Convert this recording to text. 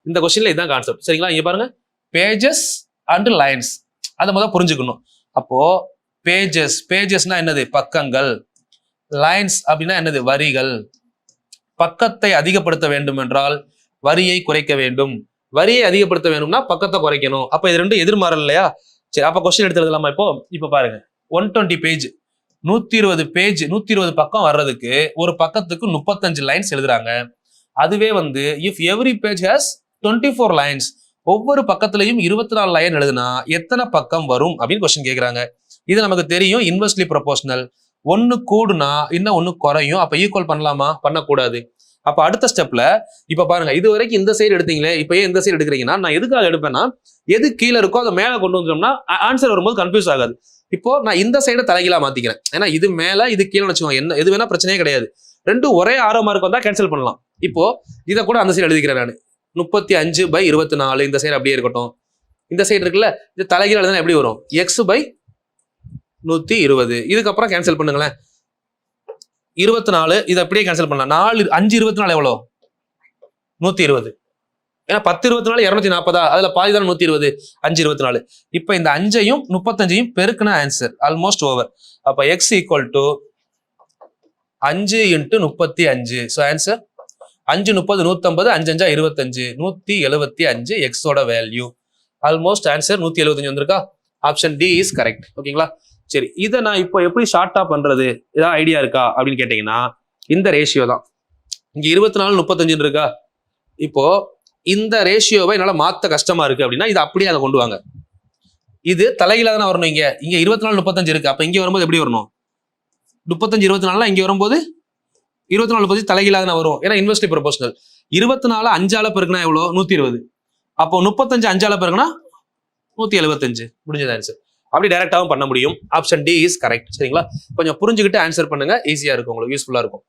இந்த கொஸ்டின்ல இதுதான் கான்செப்ட். சரிங்களா? இங்க பாருங்க, பேஜஸ் அண்ட் லைன்ஸ், அதை முதல்ல புரிஞ்சுக்கணும். அப்போ பேஜஸ்னா என்னது? பக்கங்கள். லைன்ஸ் அப்படின்னா என்னது? வரிகள். பக்கத்தை அதிகப்படுத்த வேண்டும் என்றால் வரியை குறைக்க வேண்டும். வரியை அதிகப்படுத்த வேணும்னா பக்கத்தை குறைக்கணும். அப்ப இது ரெண்டும் எதிர்மாறல் இல்லையா? சரி, அப்ப கொஸ்டின் எடுத்து எழுதலாமா? இப்ப பாருங்க, 120 பேஜ், 120 பேஜ், 120 பக்கம் வர்றதுக்கு ஒரு பக்கத்துக்கு 35 லைன்ஸ் எழுதுறாங்க. அதுவே வந்து if every page has 24 lines, ஒவ்வொரு பக்கத்திலையும் 24 லைன் எழுதுனா எத்தனை பக்கம் வரும் அப்படின்னு கொஸ்டின் கேட்கறாங்க. இது நமக்கு தெரியும், இன்வெர்ஸ்லி ப்ரொபோஷனல். ஒன்னு கூடுனா இன்னும் ஒன்னு குறையும். அப்ப ஈக்குவல் பண்ணலாமா? பண்ணக்கூடாது. அப்ப அடுத்த ஸ்டெப்ல இப்ப பாருங்க, இது வரைக்கும் இந்த சைடு எடுத்தீங்களே, இப்ப ஏன் இந்த சைடு எடுக்கிறீங்கன்னா, நான் எதுக்காக எடுப்பேன்னா, எது கீழே இருக்கோ அதை மேல கொண்டு வந்துட்டோம்னா ஆன்சர் வரும்போது கன்ஃபியூஸ் ஆகாது. இப்போ நான் இந்த சைடை தலைகீழா மாத்திக்கிறேன். ஏன்னா இது மேல இது கீழே வச்சுக்கோங்க, என்ன எது வேணா பிரச்சனையே கிடையாது. ரெண்டும் ஒரே 6 மார்க் வந்தா கேன்சல் பண்ணலாம். இப்போ இதை கூட அந்த சைடு எழுதிக்கிறேன் நான், 35/24. இந்த சைடு அப்படியே இருக்கட்டும். இந்த சைடு இருக்குல்ல, இது தலைகீழ எழுதுனா எப்படி வரும்? x/120. இதுக்கப்புறம் கேன்சல் பண்ணுங்களேன். 24 இதை அப்படியே கேன்சல் பண்ணலாம். 4 5 24 எவ்வளோ? 120. ஏன்னா 10 24 240. அதுல பாதி தான் 120. 5 24. இப்ப இந்த 5ஐயும் 35ஐயும் பெருக்குன ஆன்சர் ஆல்மோஸ்ட் ஓவர். அப்ப x = 5 × 35. ஸோ ஆன்சர் 5 30 150, 5 5 25, 175 எக்ஸோட வேல்யூ. ஆல்மோஸ்ட் ஆன்சர் 175 வந்திருக்கா? Option D is correct. ஓகேங்களா? சரி, இதை நான் இப்போ எப்படி ஷார்ட்டா பண்றது, ஏதாவது ஐடியா இருக்கா அப்படின்னு கேட்டீங்கன்னா, இந்த ரேஷியோ தான். இங்க 24 35 இருக்கா? இப்போ இந்த ரேஷியோவை என்னால மாத்த கஷ்டமா இருக்கு அப்படின்னா இதை அப்படியே அதை கொண்டு வாங்க. இது தலைகீழா தானே வரணும். இங்க 24 35 இருக்கு. அப்ப இங்க வரும்போது எப்படி வரணும்? 35 24 இங்க வரும்போது 24 35 தலைகீழா தானே வரும். ஏன்னா இன்வெர்ஸ்லி ப்ரொபோஷனல். 24 5ஆல பெருக்குனா எவ்வளோ? 120. அப்போ 35 5ஆல பெருக்குனா 175. முடிஞ்சது ஆன்சர். அப்படி டைரக்டாவும் பண்ண முடியும். Option D is correct. சரிங்களா? கொஞ்சம் புரிஞ்சுக்கிட்டு ஆன்சர் பண்ணுங்க, ஈஸியா இருக்கும், உங்களுக்கு யூஸ்ஃபுல்லா இருக்கும்.